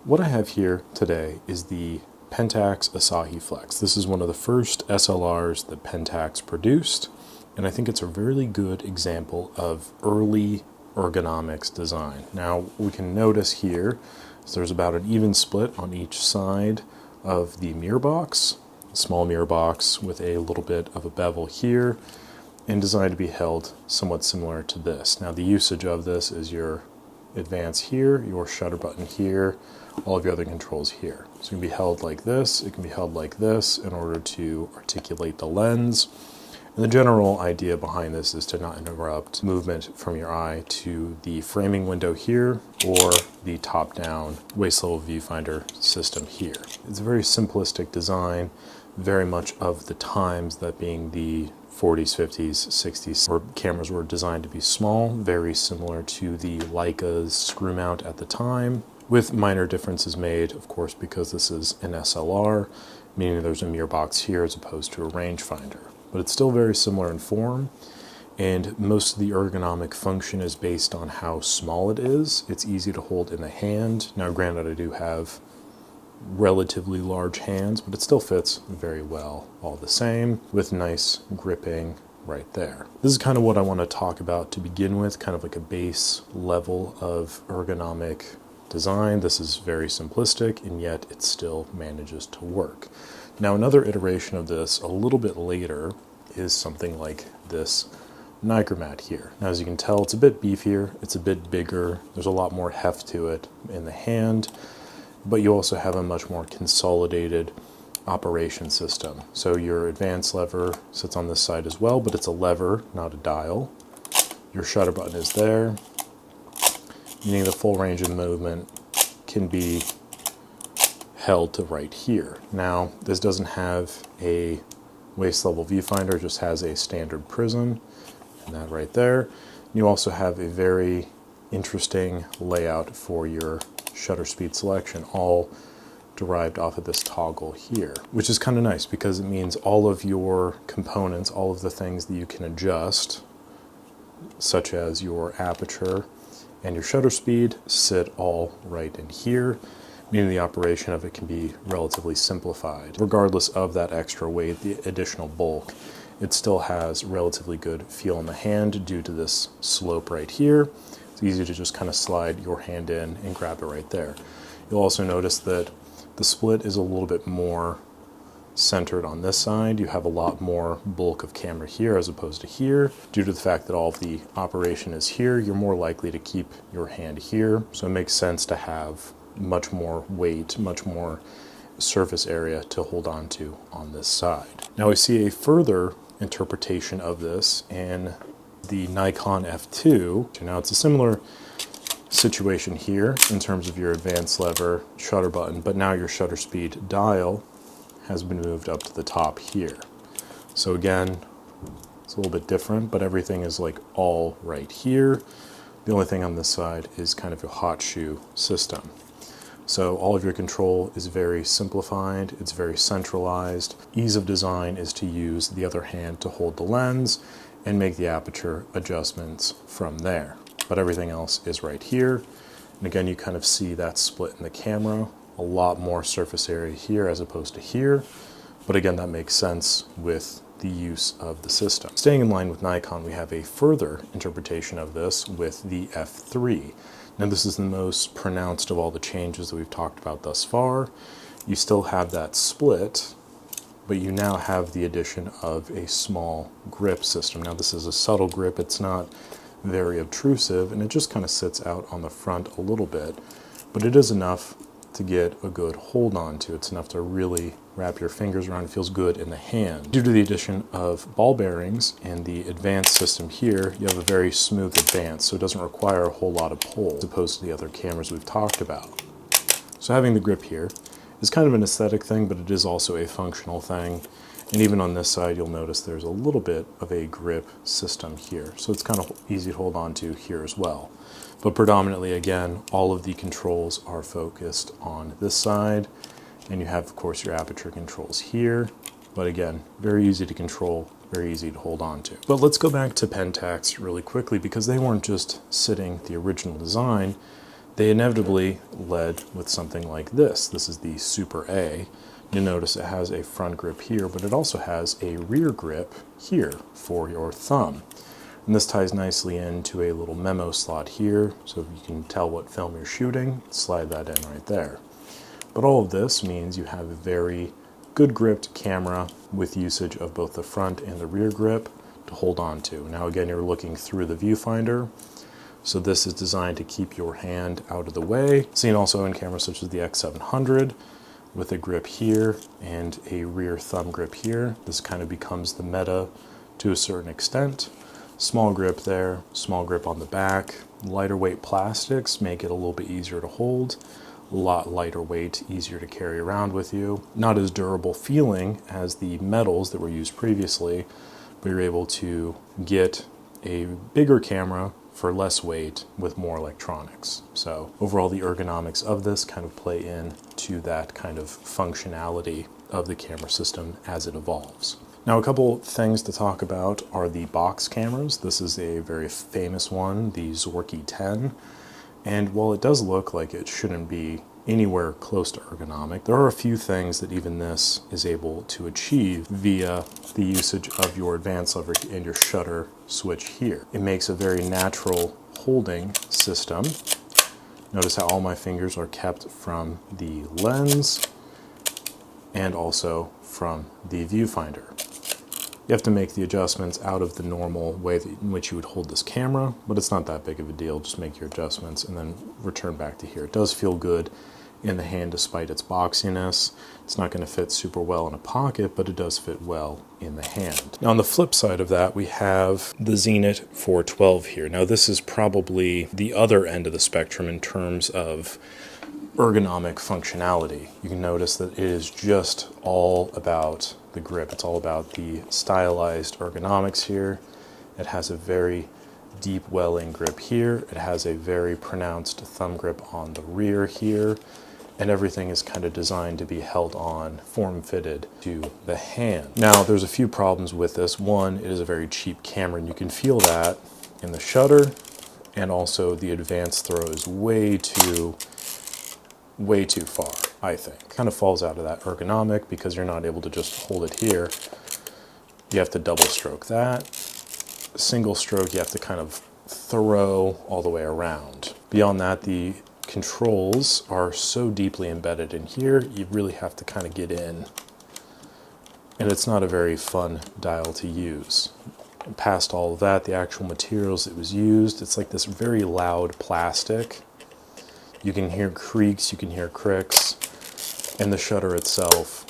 what I have here today is the Pentax Asahi Flex. This is one of the first SLRs that Pentax produced, and I think it's a really good example of early ergonomics design. Now, we can notice here, there's about an even split on each side of the mirror box, a small mirror box with a little bit of a bevel here, and designed to be held somewhat similar to this. Now, the usage of this is your advance here, your shutter button here, all of your other controls here. So it can be held like this, it can be held like this in order to articulate the lens. And the general idea behind this is to not interrupt movement from your eye to the framing window here or the top-down waist level viewfinder system here. It's a very simplistic design, very much of the times, that being the 40s, 50s, 60s, where cameras were designed to be small, very similar to the Leica's screw mount at the time, with minor differences made, of course, because this is an SLR, meaning there's a mirror box here as opposed to a rangefinder. But it's still very similar in form, and most of the ergonomic function is based on how small it is. It's easy to hold in the hand. Now, granted, I do have relatively large hands, but it still fits very well all the same, with nice gripping right there. This is kind of what I want to talk about to begin with, kind of like a base level of ergonomic design. This is very simplistic, and yet it still manages to work. Now, another iteration of this a little bit later is something like this Nigromat here. Now, as you can tell, it's a bit beefier, it's a bit bigger, there's a lot more heft to it in the hand, but you also have a much more consolidated operation system. So your advance lever sits on this side as well, but it's a lever, not a dial. Your shutter button is there, meaning the full range of movement can be held to right here. Now, this doesn't have a waist level viewfinder, it just has a standard prism, and that right there. You also have a very interesting layout for your shutter speed selection, all derived off of this toggle here, which is kind of nice because it means all of your components, all of the things that you can adjust, such as your aperture and your shutter speed, sit all right in here, meaning the operation of it can be relatively simplified. Regardless of that extra weight, the additional bulk, it still has relatively good feel in the hand due to this slope right here. It's easy to just kind of slide your hand in and grab it right there. You'll also notice that the split is a little bit more centered on this side. You have a lot more bulk of camera here as opposed to here. Due to the fact that all of the operation is here, you're more likely to keep your hand here. So it makes sense to have much more weight, much more surface area to hold on to on this side. Now, we see a further interpretation of this in the Nikon F2. Now, it's a similar situation here in terms of your advance lever, shutter button, but now your shutter speed dial has been moved up to the top here. So again, it's a little bit different, but everything is like all right here. The only thing on this side is kind of a hot shoe system. So all of your control is very simplified, it's very centralized. Ease of design is to use the other hand to hold the lens and make the aperture adjustments from there. But everything else is right here. And again, you kind of see that split in the camera, a lot more surface area here as opposed to here. But again, that makes sense with the use of the system. Staying in line with Nikon, we have a further interpretation of this with the F3. Now, this is the most pronounced of all the changes that we've talked about thus far. You still have that split, but you now have the addition of a small grip system. Now, this is a subtle grip, it's not very obtrusive, and it just kind of sits out on the front a little bit, but it is enough to get a good hold on to. It's enough to really wrap your fingers around. It feels good in the hand. Due to the addition of ball bearings and the advanced system here, you have a very smooth advance, so it doesn't require a whole lot of pull as opposed to the other cameras we've talked about. So having the grip here is kind of an aesthetic thing, but it is also a functional thing. And even on this side, you'll notice there's a little bit of a grip system here. So it's kind of easy to hold on to here as well. But predominantly, again, all of the controls are focused on this side. And you have, of course, your aperture controls here. But again, very easy to control, very easy to hold on to. But let's go back to Pentax really quickly, because they weren't just sitting the original design. they inevitably led with something like this. This is the Super A. You'll notice it has a front grip here, but it also has a rear grip here for your thumb. And this ties nicely into a little memo slot here, so you can tell what film you're shooting, slide that in right there. But all of this means you have a very good gripped camera with usage of both the front and the rear grip to hold on to. Now again, you're looking through the viewfinder, so this is designed to keep your hand out of the way. Seen also in cameras such as the X700 with a grip here and a rear thumb grip here. This kind of becomes the meta to a certain extent. Small grip there, small grip on the back. Lighter weight plastics make it a little bit easier to hold. A lot lighter weight, easier to carry around with you. Not as durable feeling as the metals that were used previously, but you're able to get a bigger camera for less weight with more electronics. So overall, the ergonomics of this kind of play into that kind of functionality of the camera system as it evolves. Now, a couple things to talk about are the box cameras. This is a very famous one, the Zorky 10. And while it does look like it shouldn't be anywhere close to ergonomic, there are a few things that even this is able to achieve via the usage of your advanced lever and your shutter switch here. It makes a very natural holding system. Notice how all my fingers are kept from the lens and also from the viewfinder. You have to make the adjustments out of the normal way in which you would hold this camera, but it's not that big of a deal. Just make your adjustments and then return back to here. It does feel good in the hand despite its boxiness. It's not going to fit super well in a pocket, but it does fit well in the hand. Now on the flip side of that, we have the Zenit 412 here. Now this is probably the other end of the spectrum in terms of ergonomic functionality. You can notice that it is just all about the grip. It's all about the stylized ergonomics here. It has a very deep welling grip here. It has a very pronounced thumb grip on the rear here. And everything is kind of designed to be held on, form-fitted to the hand. Now, there's a few problems with this. One, it is a very cheap camera, and you can feel that in the shutter, and also the advanced throw is way too far, I think. Kind of falls out of that ergonomic because you're not able to just hold it here. You have to double stroke that. Single stroke, you have to kind of throw all the way around. Beyond that, the controls are so deeply embedded in here, you really have to kind of get in. And it's not a very fun dial to use. Past all of that, the actual materials that was used, it's like this very loud plastic. You can hear creaks, you can hear cricks, and the shutter itself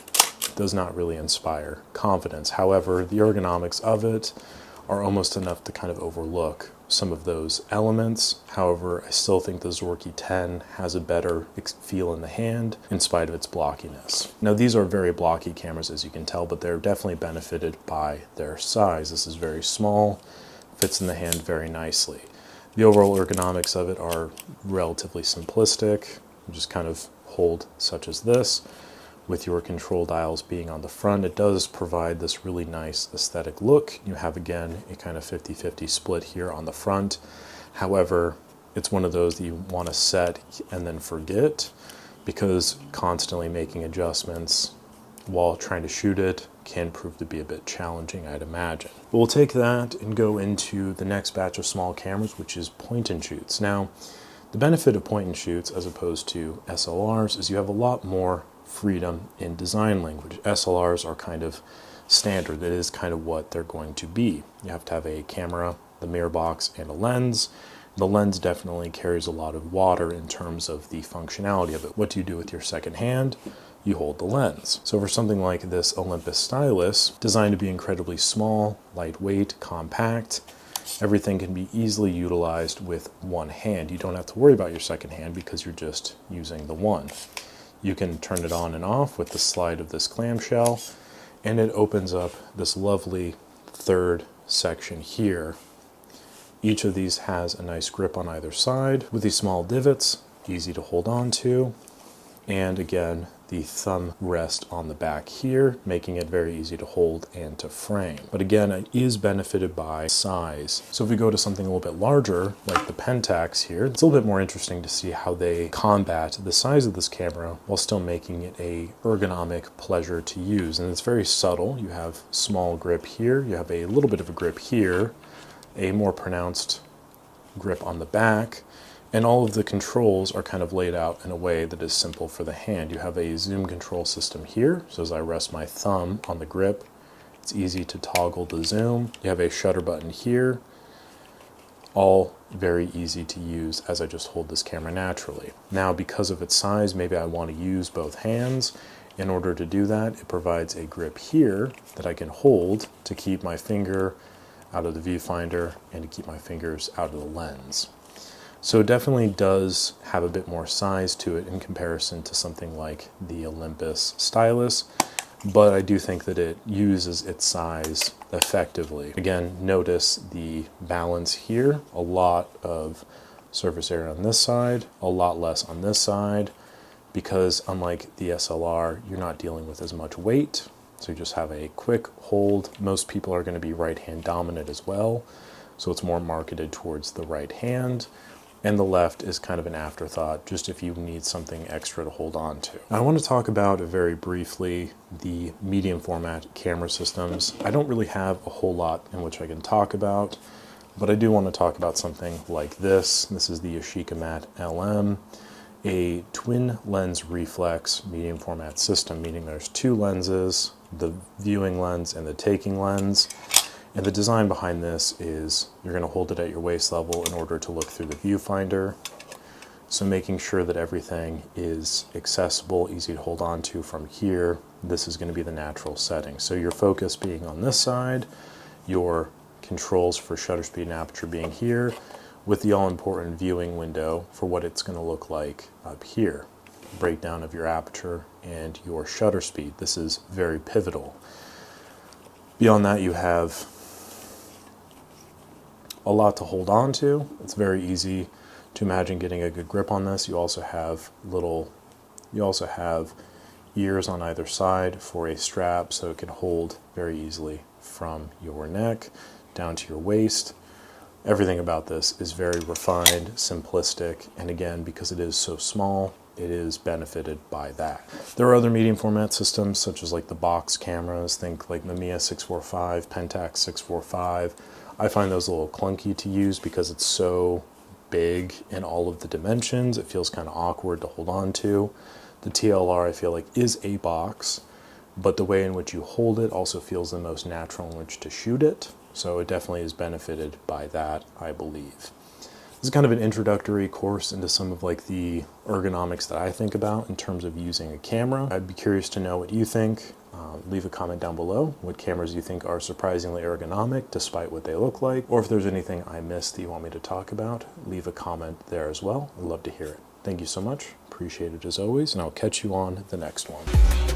does not really inspire confidence. However, the ergonomics of it are almost enough to kind of overlook some of those elements. However, I still think the Zorky 10 has a better feel in the hand in spite of its blockiness. Now, these are very blocky cameras, as you can tell, but they're definitely benefited by their size. This is very small, fits in the hand very nicely. The overall ergonomics of it are relatively simplistic. You just kind of hold such as this, with your control dials being on the front. It does provide this really nice aesthetic look. You have, again, a kind of 50-50 split here on the front. However, it's one of those that you want to set and then forget, because constantly making adjustments while trying to shoot it can prove to be a bit challenging, I'd imagine. We'll take that and go into the next batch of small cameras, which is point and shoots. Now, the benefit of point and shoots as opposed to SLRs is you have a lot more freedom in design language. SLRs are kind of standard. That is kind of what they're going to be. You have to have a camera, the mirror box, and a lens. The lens definitely carries a lot of water in terms of the functionality of it. What do you do with your second hand? You hold the lens. So for something like this Olympus stylus, designed to be incredibly small, lightweight, compact, everything can be easily utilized with one hand. You don't have to worry about your second hand because you're just using the one. You can turn it on and off with the slide of this clamshell, and it opens up this lovely third section here. Each of these has a nice grip on either side with these small divots, easy to hold on to. And again, the thumb rest on the back here, making it very easy to hold and to frame. But again, it is benefited by size. So if we go to something a little bit larger, like the Pentax here, it's a little bit more interesting to see how they combat the size of this camera while still making it a ergonomic pleasure to use. And it's very subtle. You have small grip here, you have a little bit of a grip here, a more pronounced grip on the back, and all of the controls are kind of laid out in a way that is simple for the hand. You have a zoom control system here, so as I rest my thumb on the grip, it's easy to toggle the zoom. You have a shutter button here, all very easy to use as I just hold this camera naturally. Now, because of its size, maybe I want to use both hands. In order to do that, it provides a grip here that I can hold to keep my finger out of the viewfinder and to keep my fingers out of the lens. So it definitely does have a bit more size to it in comparison to something like the Olympus Stylus, but I do think that it uses its size effectively. Again, notice the balance here, a lot of surface area on this side, a lot less on this side, because unlike the SLR, you're not dealing with as much weight, so you just have a quick hold. Most people are going to be right hand dominant as well, so it's more marketed towards the right hand. And the left is kind of an afterthought, just if you need something extra to hold on to. I want to talk about very briefly the medium format camera systems. I don't really have a whole lot in which I can talk about, but I do want to talk about something like this. This is the Yashica Mat LM, a twin lens reflex medium format system, meaning there's two lenses, the viewing lens and the taking lens. And the design behind this is you're going to hold it at your waist level in order to look through the viewfinder. So making sure that everything is accessible, easy to hold on to from here. This is going to be the natural setting. So your focus being on this side, your controls for shutter speed and aperture being here, with the all-important viewing window for what it's going to look like up here. Breakdown of your aperture and your shutter speed. This is very pivotal. Beyond that, you have a lot to hold on to. It's very easy to imagine getting a good grip on this. You also have ears on either side for a strap, so it can hold very easily from your neck down to your waist. Everything about this is very refined, simplistic, and again, because it is so small, it is benefited by that. There are other medium format systems, such as like the box cameras, think like the Mamiya 645, Pentax 645. I find those a little clunky to use because it's so big in all of the dimensions. It feels kind of awkward to hold on to. The TLR, I feel like, is a box, but the way in which you hold it also feels the most natural in which to shoot it. So it definitely is benefited by that, I believe. This is kind of an introductory course into some of like the ergonomics that I think about in terms of using a camera. I'd be curious to know what you think. Leave a comment down below what cameras you think are surprisingly ergonomic despite what they look like, or if there's anything I missed that you want me to talk about, leave a comment there as well. I'd love to hear it. Thank you so much. Appreciate it as always, and I'll catch you on the next one.